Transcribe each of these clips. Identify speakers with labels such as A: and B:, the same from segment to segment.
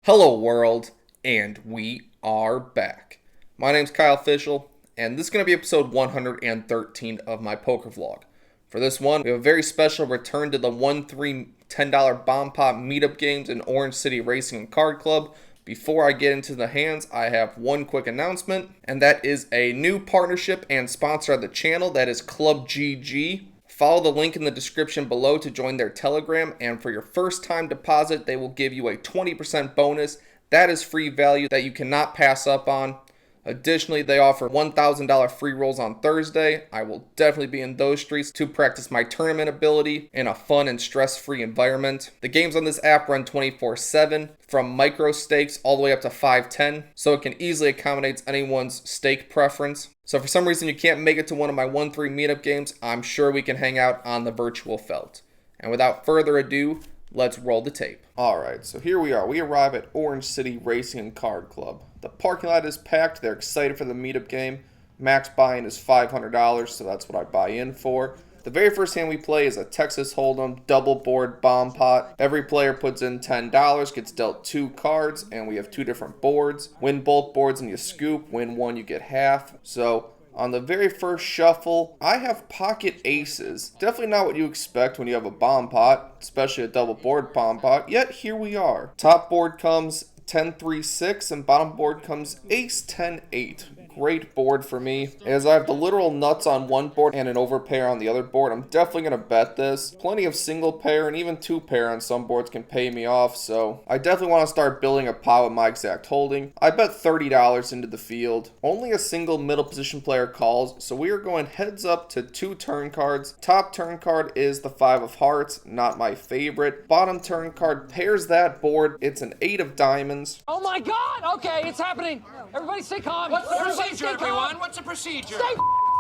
A: Hello world, and we are back. My name's Kyle Fischl, and this is going to be episode 113 of my poker vlog. For this one, we have a very special return to the $1-3 $10 bomb pot meetup games in Orange City Racing and Card Club. Before I get into the hands, I have one quick announcement, and that is a new partnership and sponsor of the channel, that is ClubGG. Follow the link in the description below to join their Telegram, and for your first time deposit, they will give you a 20% bonus. That is free value that you cannot pass up on. Additionally, they offer $1,000 free rolls on Thursday. I will definitely be in those streets to practice my tournament ability in a fun and stress-free environment. The games on this app run 24/7, from micro stakes all the way up to 510, so it can easily accommodate anyone's stake preference. So if for some reason you can't make it to one of my 1-3 meetup games, I'm sure we can hang out on the virtual felt. And without further ado, let's roll the tape. Alright, so here we are. We arrive at Orange City Racing and Card Club. The parking lot is packed. They're excited for the meetup game. Max buy-in is $500, so that's what I buy in for. The very first hand we play is a Texas Hold'em double board bomb pot. Every player puts in $10, gets dealt 2 cards, and we have 2 different boards. Win both boards and you scoop. Win one, you get half. So on the very first shuffle, I have pocket aces. Definitely not what you expect when you have a bomb pot, especially a double board bomb pot, yet here we are. Top board comes 10-3-6 and bottom board comes ace-10-8. Great board for me. As I have the literal nuts on one board and an overpair on the other board, I'm definitely going to bet this. Plenty of single pair and even 2 pair on some boards can pay me off, so I definitely want to start building a pot with my exact holding. I bet $30 into the field. Only a single middle position player calls, so we are going heads up to 2 turn cards. Top turn card is the 5 of hearts, not my favorite. Bottom turn card pairs that board. It's an 8 of diamonds.
B: Oh my God! Okay, it's happening. Everybody stay calm.
C: What's the
B: Everybody
C: procedure,
B: stay
C: everyone?
B: calm.
C: What's the procedure?
B: Stay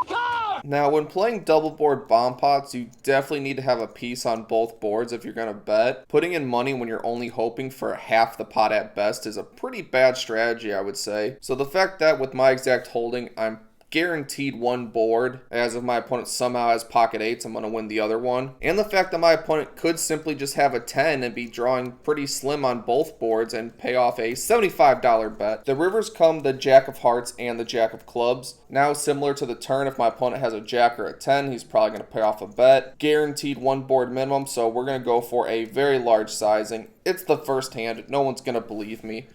B: calm.
A: Now, when playing double board bomb pots, you definitely need to have a piece on both boards if you're going to bet. Putting in money when you're only hoping for half the pot at best is a pretty bad strategy, I would say. So the fact that with my exact holding, I'm guaranteed one board, as if my opponent somehow has pocket 8s, I'm going to win the other one. And the fact that my opponent could simply just have a 10 and be drawing pretty slim on both boards and pay off a $75 bet. The rivers come the jack of hearts and the jack of clubs. Now, similar to the turn, if my opponent has a jack or a 10, he's probably going to pay off a bet. Guaranteed one board minimum, so we're going to go for a very large sizing. It's the first hand. No one's going to believe me.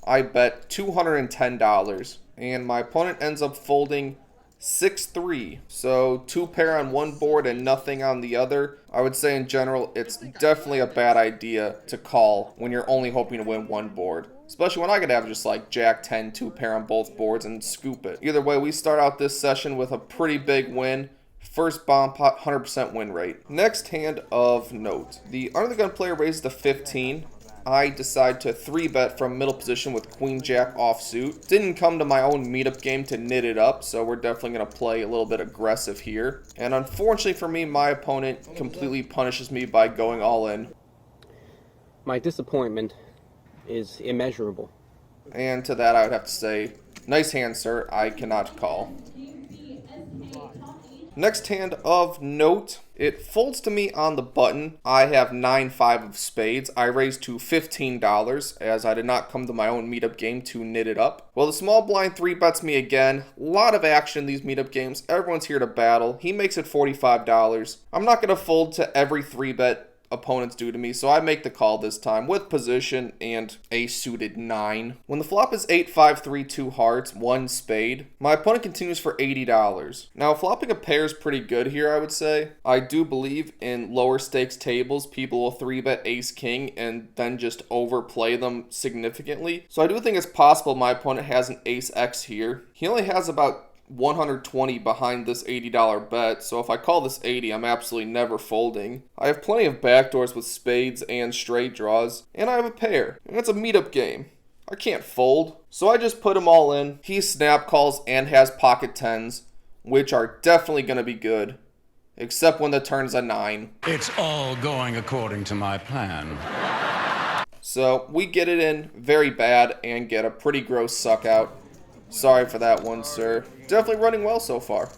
A: I bet $210. And my opponent ends up folding 6-3. So 2 pair on one board and nothing on the other. I would say in general, it's definitely a bad idea to call when you're only hoping to win one board. Especially when I could have just like Jack 10, 2 pair on both boards and scoop it. Either way, we start out this session with a pretty big win. First bomb pot, 100% win rate. Next hand of note. The under the gun player raises to 15. I decide to 3-bet from middle position with Queen Jack offsuit. Didn't come to my own meetup game to knit it up, so we're definitely going to play a little bit aggressive here. And unfortunately for me, my opponent completely punishes me by going all in.
D: My disappointment is immeasurable.
A: And to that I would have to say, nice hand, sir. I cannot call. Next hand of note, it folds to me on the button. I have 9-5 of spades. I raised to $15 as I did not come to my own meetup game to knit it up. Well, the small blind 3-bets me again. A lot of action in these meetup games. Everyone's here to battle. He makes it $45. I'm not going to fold to every 3-bet opponents do to me, so I make the call this time with position and a suited 9. When the flop is 8-5-3 2 hearts, 1 spade, my opponent continues for $80. Now, flopping a pair is pretty good here, I would say. I do believe in lower stakes tables, people will 3-bet ace king and then just overplay them significantly. So I do think it's possible my opponent has an ace X here. He only has about 120 behind this $80 bet, so if I call this 80, I'm absolutely never folding. I have plenty of backdoors with spades and straight draws, and I have a pair, and it's a meetup game. I can't fold, so I just put them all in. He snap calls and has pocket 10s, which are definitely going to be good, except when the turn's a 9.
E: It's all going according to my plan.
A: So we get it in very bad and get a pretty gross suck out. Sorry for that one, sir. Definitely running well so far.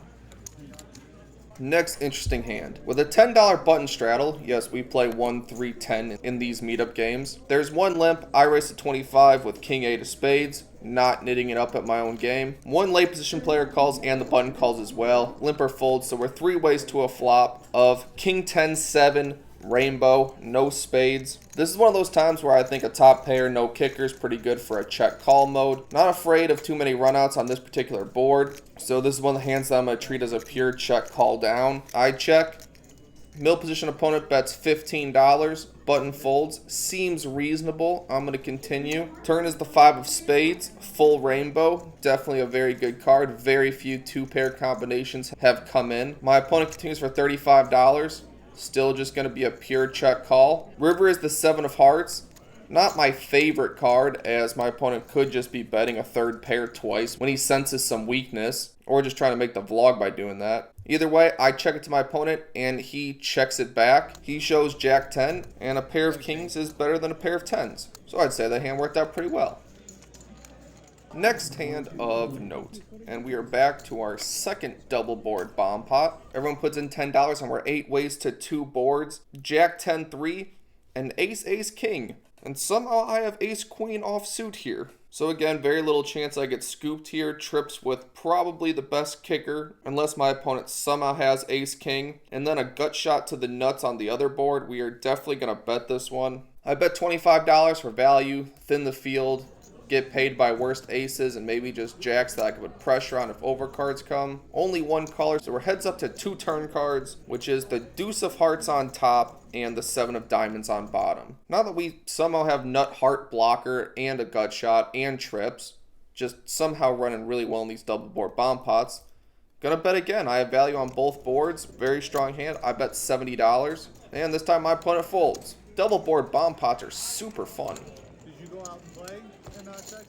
A: Next interesting hand. With a $10 button straddle, yes, we play 1, 3, 10 in these meetup games. There's one limp, I raise to 25 with king 8 of spades, not knitting it up at my own game. One late position player calls and the button calls as well. Limper folds, so we're 3 ways to a flop of king 10, 7, rainbow, no spades. This is one of those times where I think a top pair, no kicker is pretty good for a check call mode. Not afraid of too many runouts on this particular board. So this is one of the hands that I'm going to treat as a pure check call down. I check. Middle position opponent bets $15. Button folds. Seems reasonable. I'm going to continue. Turn is the 5 of spades. Full rainbow. Definitely a very good card. Very few 2-pair combinations have come in. My opponent continues for $35. Still just going to be a pure check call. River is the 7 of hearts. Not my favorite card, as my opponent could just be betting a third pair twice when he senses some weakness, or just trying to make the vlog by doing that. Either way, I check it to my opponent, and he checks it back. He shows Jack 10, and a pair of kings is better than a pair of 10s. So I'd say that hand worked out pretty well. Next hand of note, and we are back to our second double board bomb pot. Everyone puts in $10 and we're 8 ways to 2 boards. Jack 10, 3, and ace, ace, king. And somehow I have ace, queen offsuit here. So again, very little chance I get scooped here. Trips with probably the best kicker, unless my opponent somehow has ace, king. And then a gut shot to the nuts on the other board. We are definitely going to bet this one. I bet $25 for value, thin the field, get paid by worst aces and maybe just jacks that I could put pressure on if overcards come. Only one caller, so we're heads up to 2 turn cards, which is the deuce of hearts on top and the 7 of diamonds on bottom. Now that we somehow have nut heart blocker and a gut shot and trips, just somehow running really well in these double board bomb pots, gonna bet again. I have value on both boards, very strong hand. I bet $70, and this time my opponent folds. Double board bomb pots are super fun.
C: Did you go out and play in Texas?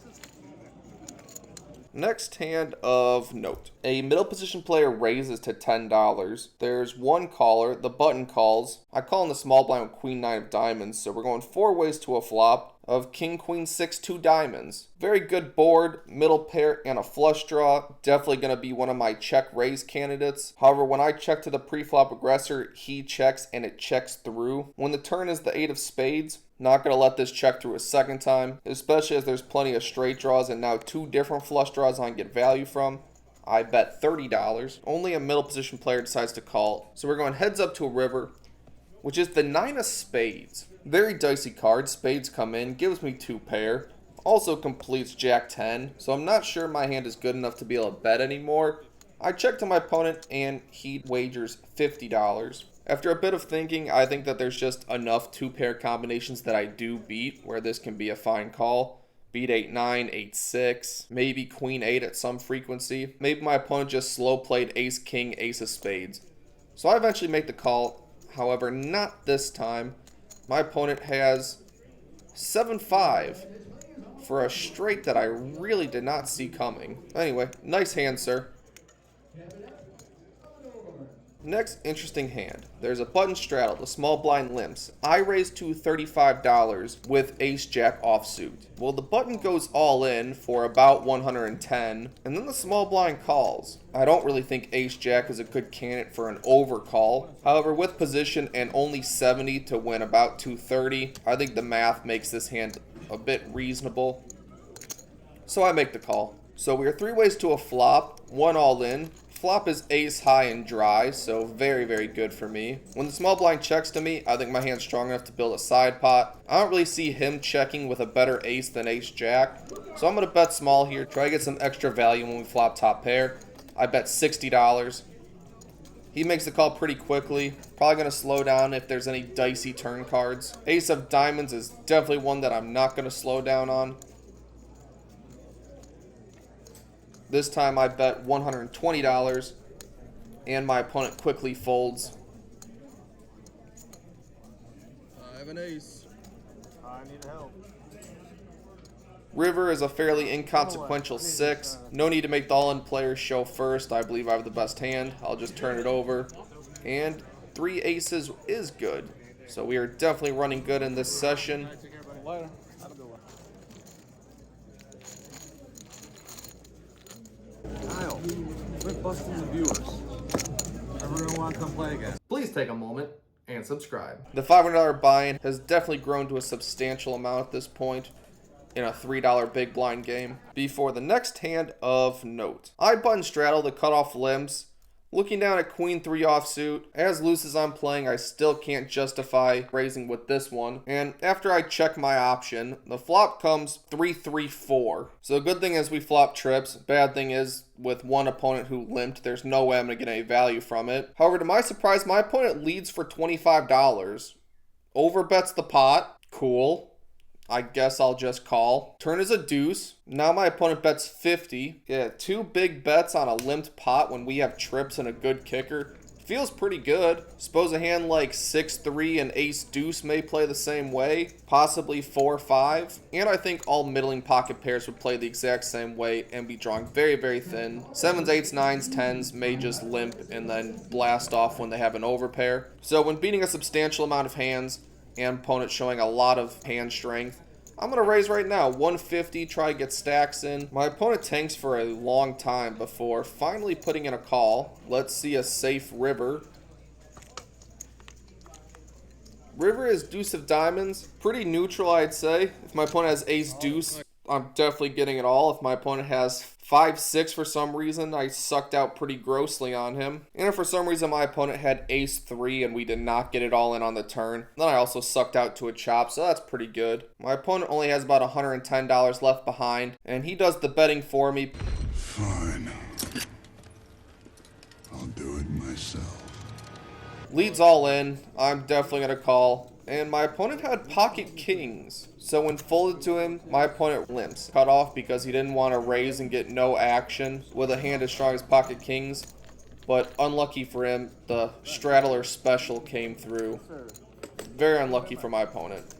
A: Next hand of note. A middle position player raises to $10. There's one caller, the button calls. I call in the small blind with queen 9 of diamonds, so we're going 4 ways to a flop of king, queen 6, 2 diamonds. Very good board, middle pair, and a flush draw. Definitely going to be one of my check raise candidates. However, when I check to the pre-flop aggressor, he checks and it checks through. When the turn is the 8 of spades, not going to let this check through a second time, especially as there's plenty of straight draws and now 2 different flush draws I can get value from. I bet $30. Only a middle position player decides to call. So we're going heads up to a river, which is the 9 of spades. Very dicey card. Spades come in, gives me 2 pair. Also completes Jack 10. So I'm not sure my hand is good enough to be able to bet anymore. I check to my opponent and he wagers $50. After a bit of thinking, I think that there's just enough 2-pair combinations that I do beat where this can be a fine call. Beat 8-9, 8-6, maybe queen 8 at some frequency. Maybe my opponent just slow played ace, king, ace of spades. So I eventually make the call. However, not this time. My opponent has 7-5 for a straight that I really did not see coming. Anyway, nice hand, sir. Next interesting hand. There's a button straddle, the small blind limps. I raise to $35 with ace jack offsuit. Well, the button goes all in for about 110, and then the small blind calls. I don't really think ace jack is a good candidate for an overcall. However, with position and only 70 to win about 230, I think the math makes this hand a bit reasonable. So I make the call. So we are 3 ways to a flop, 1 all in. Flop is ace high and dry, so very, very good for me. When the small blind checks to me, I think my hand's strong enough to build a side pot. I don't really see him checking with a better ace than ace jack, so I'm going to bet small here, try to get some extra value when we flop top pair. I bet $60. He makes the call pretty quickly. Probably going to slow down if there's any dicey turn cards. Ace of diamonds is definitely one that I'm not going to slow down on. This time I bet $120, and my opponent quickly folds.
C: I have an ace. I need help.
A: River is a fairly inconsequential 6. No need to make the all-in players show first. I believe I have the best hand. I'll just turn it over. And 3 aces is good. So we are definitely running good in this session.
C: Kyle, we're busting the viewers. Never gonna want to come play again.
A: Please take a moment and subscribe. The $500 buy-in has definitely grown to a substantial amount at this point in a $3 big blind game. Before the next hand of note, I button straddle to cut off limbs. Looking down at Queen 3 offsuit, as loose as I'm playing, I still can't justify raising with this one. And after I check my option, the flop comes 3-3-4. So the good thing is we flop trips. Bad thing is with one opponent who limped, there's no way I'm going to get any value from it. However, to my surprise, my opponent leads for $25. Overbets the pot. Cool. I guess I'll just call. Turn is a deuce. Now my opponent bets 50. Yeah, 2 big bets on a limped pot when we have trips and a good kicker. Feels pretty good. Suppose a hand like 6-3 and ace deuce may play the same way. Possibly 4-5. And I think all middling pocket pairs would play the exact same way and be drawing very, very thin. 7s, 8s, 9s, 10s may just limp and then blast off when they have an overpair. So when beating a substantial amount of hands, and opponent showing a lot of hand strength, I'm going to raise right now, 150, try to get stacks in. My opponent tanks for a long time before finally putting in a call. Let's see a safe river. River is deuce of diamonds. Pretty neutral, I'd say. If my opponent has ace deuce, I'm definitely getting it all. If my opponent has 5-6 for some reason, I sucked out pretty grossly on him. And if for some reason my opponent had ace 3 and we did not get it all in on the turn, then I also sucked out to a chop, so that's pretty good. My opponent only has about $110 left behind, and he does the betting for me.
F: Fine. I'll do it myself.
A: Leads all in. I'm definitely going to call. And my opponent had pocket kings. So when folded to him, my opponent limps. Cut off because he didn't want to raise and get no action with a hand as strong as pocket kings. But unlucky for him, the straddler special came through. Very unlucky for my opponent.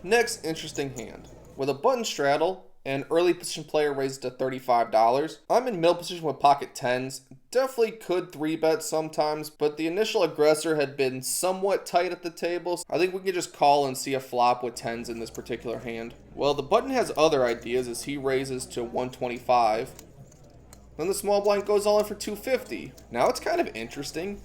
A: Next interesting hand. With a button straddle, an early position player raises to $35. I'm in middle position with pocket 10s. Definitely could 3-bet sometimes, but the initial aggressor had been somewhat tight at the table. I think we can just call and see a flop with 10s in this particular hand. Well, the button has other ideas as he raises to 125. Then the small blind goes all in for 250. Now it's kind of interesting.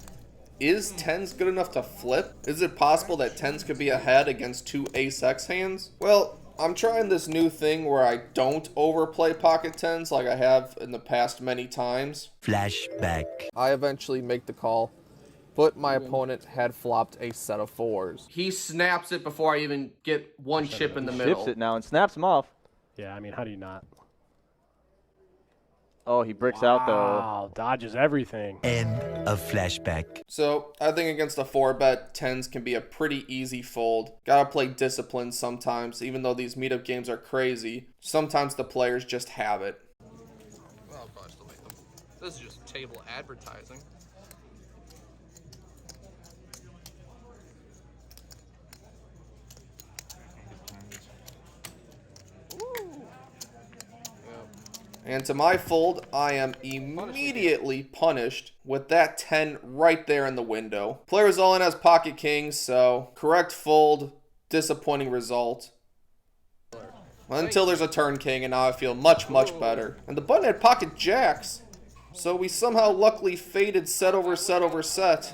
A: Is 10s good enough to flip? Is it possible that 10s could be ahead against 2 ace-x hands? Well, I'm trying this new thing where I don't overplay pocket 10s like I have in the past many times.
G: Flashback.
A: I eventually make the call, but my opponent had flopped a set of 4s. He snaps it before I even get one chip in the middle.
H: Ships it now and snaps him off.
I: Yeah, I mean, how do you not?
H: Oh, he bricks out though.
I: Wow, dodges everything.
G: End of flashback.
A: So I think against a 4-bet, 10s can be a pretty easy fold. Gotta play discipline sometimes, even though these meetup games are crazy. Sometimes the players just have it. Well, I'll probably still make them. This is just table advertising. And to my fold, I am immediately punished with that 10 right there in the window. Players all in as pocket kings, so correct fold, disappointing result. Until there's a turn king, and now I feel much, much better. And the button had pocket jacks, so we somehow luckily faded set over set over set.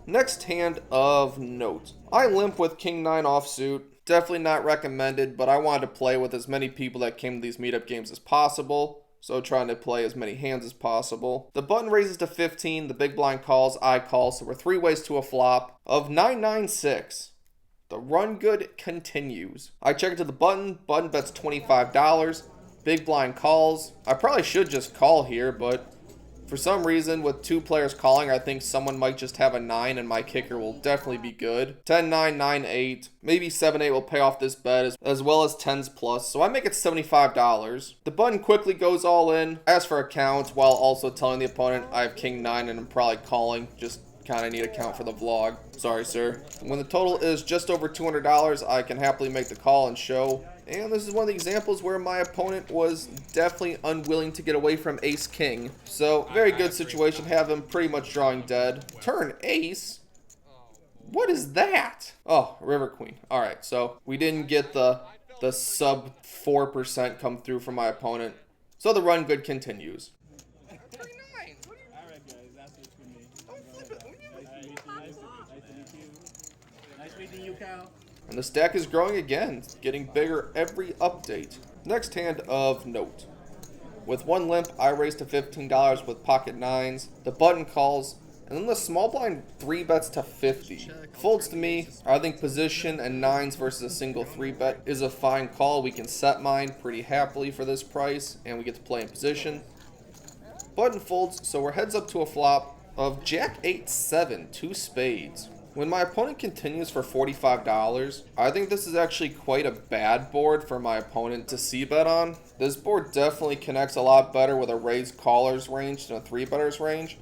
A: Next hand of note. I limp with king 9 offsuit. Definitely not recommended, but I wanted to play with as many people that came to these meetup games as possible, so trying to play as many hands as possible. The button raises to 15, the big blind calls, I call, so we're 3 ways to a flop of 996. The run good continues. I check it to the button bets $25, big blind calls. I probably should just call here, but for some reason, with 2 players calling, I think someone might just have a 9 and my kicker will definitely be good. 10-9, 9-8, maybe 7-8 will pay off this bet as well as 10s plus, so I make it $75. The button quickly goes all in, asks for a count while also telling the opponent I have king 9 and I'm probably calling, just kind of need a count for the vlog. Sorry, sir. When the total is just over $200, I can happily make the call and show. And this is one of the examples where my opponent was definitely unwilling to get away from ace-king. So, very good situation. Have him pretty much drawing dead. Turn ace? What is that? Oh, river queen. Alright, so we didn't get the sub 4% come through from my opponent. So the run good continues. And the stack is growing again, getting bigger every update. Next hand of note. With one limp, I raised to $15 with pocket nines, the button calls, and then the small blind 3-bets to 50. Folds to me, I think position and nines versus a single 3-bet is a fine call. We can set mine pretty happily for this price, and we get to play in position. Button folds, so we're heads up to a flop of Jack 8-7, 2 spades. When my opponent continues for $45, I think this is actually quite a bad board for my opponent to c-bet on. This board definitely connects a lot better with a raised caller's range than a 3-better's range.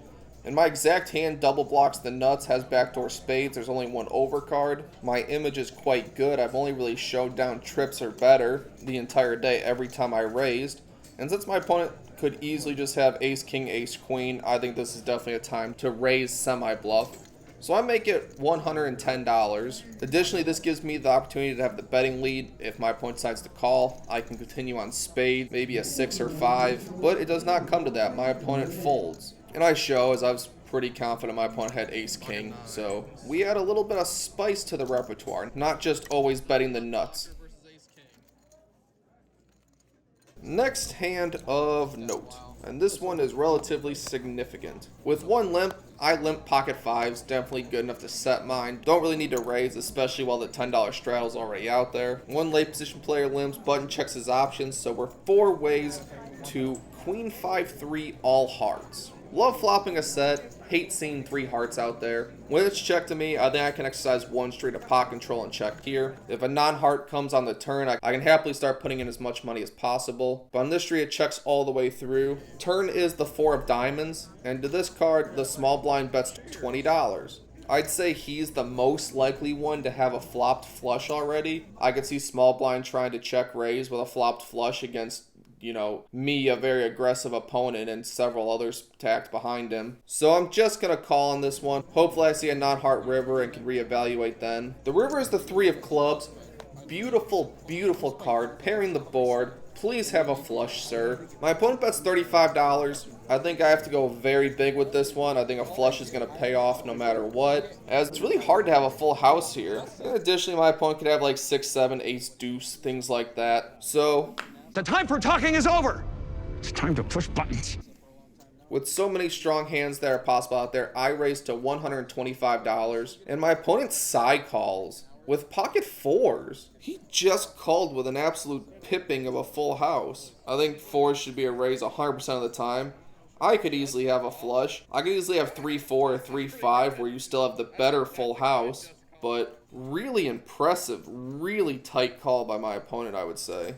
A: And my exact hand double blocks the nuts, has backdoor spades, there's only one overcard. My image is quite good, I've only really showed down trips or better the entire day every time I raised. And since my opponent could easily just have ace king, ace queen, I think this is definitely a time to raise semi-bluff. So I make it $110. Additionally, this gives me the opportunity to have the betting lead. If my opponent decides to call, I can continue on spade, maybe a 6 or 5, but it does not come to that. My opponent folds. And I show, as I was pretty confident my opponent had ace king, so we add a little bit of spice to the repertoire, not just always betting the nuts. Next hand of note, and this one is relatively significant. With one limp, I limp pocket fives, definitely good enough to set mine. Don't really need to raise, especially while the $10 straddle's already out there. One late position player limps, button checks his options, so we're 4 ways to queen 5-3 all hearts. Love flopping a set, hate seeing 3 hearts out there. When it's checked to me, I think I can exercise 1 straight of pot control and check here. If a non-heart comes on the turn, I can happily start putting in as much money as possible. But on this street, it checks all the way through. Turn is the 4 of diamonds, and to this card, the small blind bets $20. I'd say he's the most likely one to have a flopped flush already. I could see small blind trying to check raise with a flopped flush against, you know, me, a very aggressive opponent, and several others tacked behind him. So I'm just going to call on this one. Hopefully I see a non-heart river and can reevaluate then. The river is the 3 of clubs. Beautiful, beautiful card. Pairing the board. Please have a flush, sir. My opponent bets $35. I think I have to go very big with this one. I think a flush is going to pay off no matter what, as it's really hard to have a full house here. And additionally, my opponent could have like 6, 7, ace, deuce, things like that. So
B: The time for talking is over. It's time to push buttons.
A: with so many strong hands that are possible out there, I raise to $125, and my opponent side calls with pocket 4s. He just called with an absolute pipping of a full house. I think 4s should be a raise 100% of the time. I could easily have a flush. I could easily have 3-4 or 3-5 where you still have the better full house, but really impressive, really tight call by my opponent, I would say.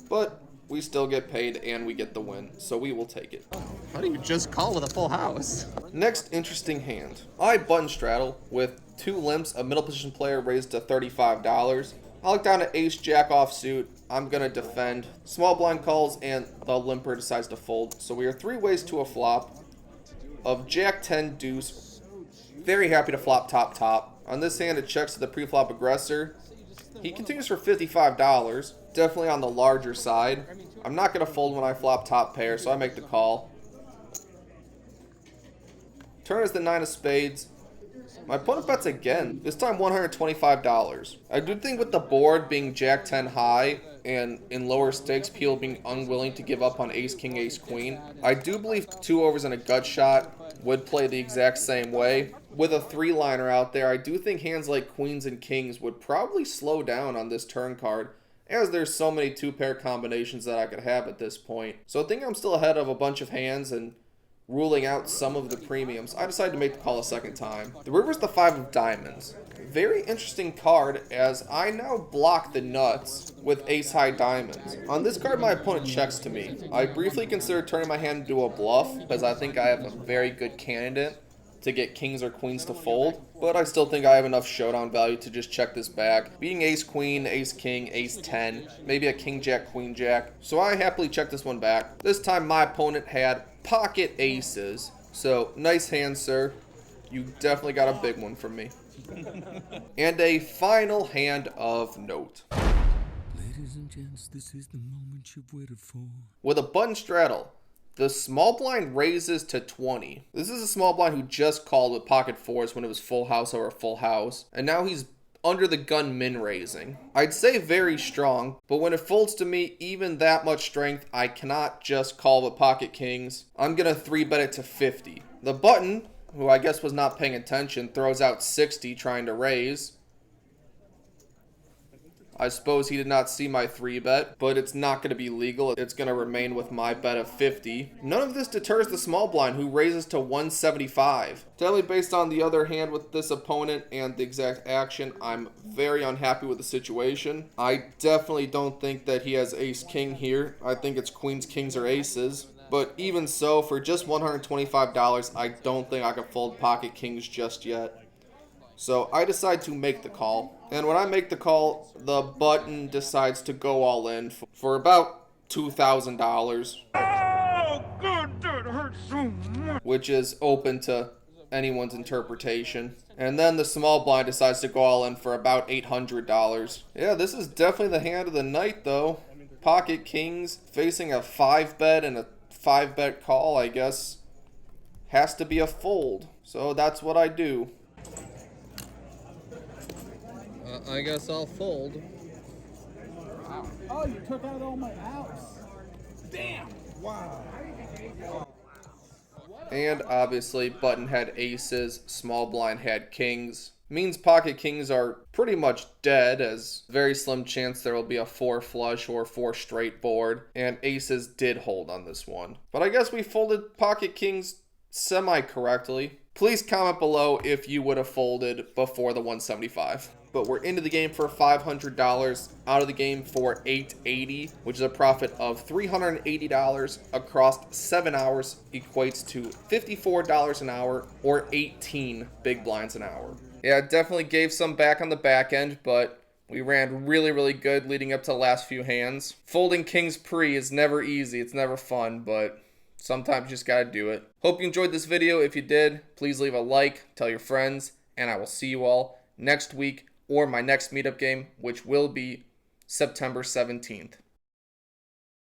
A: But we still get paid and we get the win, so we will take it.
C: How do you just call with a full house?
A: Next interesting hand. I button straddle with 2 limps, a middle position player raised to $35. I look down to ace jack offsuit. I'm going to defend. Small blind calls and the limper decides to fold. So we are 3 ways to a flop of jack 10 deuce. Very happy to flop top. On this hand, it checks to the pre-flop aggressor. He continues for $55. Definitely on the larger side. I'm not going to fold when I flop top pair, so I make the call. Turn is the 9 of spades. My opponent bets again, this time $125. I do think with the board being jack 10 high and in lower stakes, people being unwilling to give up on ace king, ace queen, I do believe 2 overs and a gut shot would play the exact same way. With a 3-liner out there, I do think hands like queens and kings would probably slow down on this turn card, as there's so many 2-pair combinations that I could have at this point. So I think I'm still ahead of a bunch of hands and ruling out some of the premiums. I decided to make the call a second time. The river's the 5 of diamonds. Very interesting card, as I now block the nuts with ace high diamonds. On this card, my opponent checks to me. I briefly considered turning my hand into a bluff, because I think I have a very good candidate to get kings or queens to fold, but I still think I have enough showdown value to just check this back. Being ace queen, ace king, ace 10, maybe a king jack, queen jack. So I happily check this one back. This time my opponent had pocket aces. So nice hand, sir. You definitely got a big one from me. And a final hand of note.
F: Ladies and gents, this is the moment you've waited for.
A: With a button straddle, The small blind raises to 20. This is a small blind who just called with pocket fours when it was full house over full house, and now he's under the gun min raising. I'd say very strong, but when it folds to me even that much strength, I cannot just call with pocket kings. I'm gonna 3-bet it to 50. The button, who I guess was not paying attention, throws out 60 trying to raise. I suppose he did not see my 3-bet, but it's not going to be legal. It's going to remain with my bet of 50. None of this deters the small blind, who raises to 175. Definitely based on the other hand with this opponent and the exact action, I'm very unhappy with the situation. I definitely don't think that he has ace-king here. I think it's queens, kings, or aces. But even so, for just $125, I don't think I can fold pocket kings just yet. So I decide to make the call. And when I make the call, the button decides to go all in for about $2,000.
B: Oh, good, that hurts so much.
A: Which is open to anyone's interpretation. And then the small blind decides to go all in for about $800. Yeah, this is definitely the hand of the night, though. Pocket kings facing a 5-bet and a 5-bet call, I guess, has to be a fold. So that's what I do.
C: I guess I'll fold.
J: Oh, you took out all my outs. Damn. Wow.
A: And obviously, button had aces, small blind had kings. Means pocket kings are pretty much dead, as very slim chance there will be a 4 flush or 4 straight board, and aces did hold on this one. But I guess we folded pocket kings semi-correctly. Please comment below if you would have folded before the 175. But we're into the game for $500, out of the game for $880, which is a profit of $380 across 7 hours, equates to $54 an hour or 18 big blinds an hour. Yeah, definitely gave some back on the back end, but we ran really good leading up to the last few hands. Folding kings pre is never easy, it's never fun, but sometimes you just gotta do it. Hope you enjoyed this video. If you did, please leave a like, tell your friends, and I will see you all next week or my next meetup game, which will be September 17th.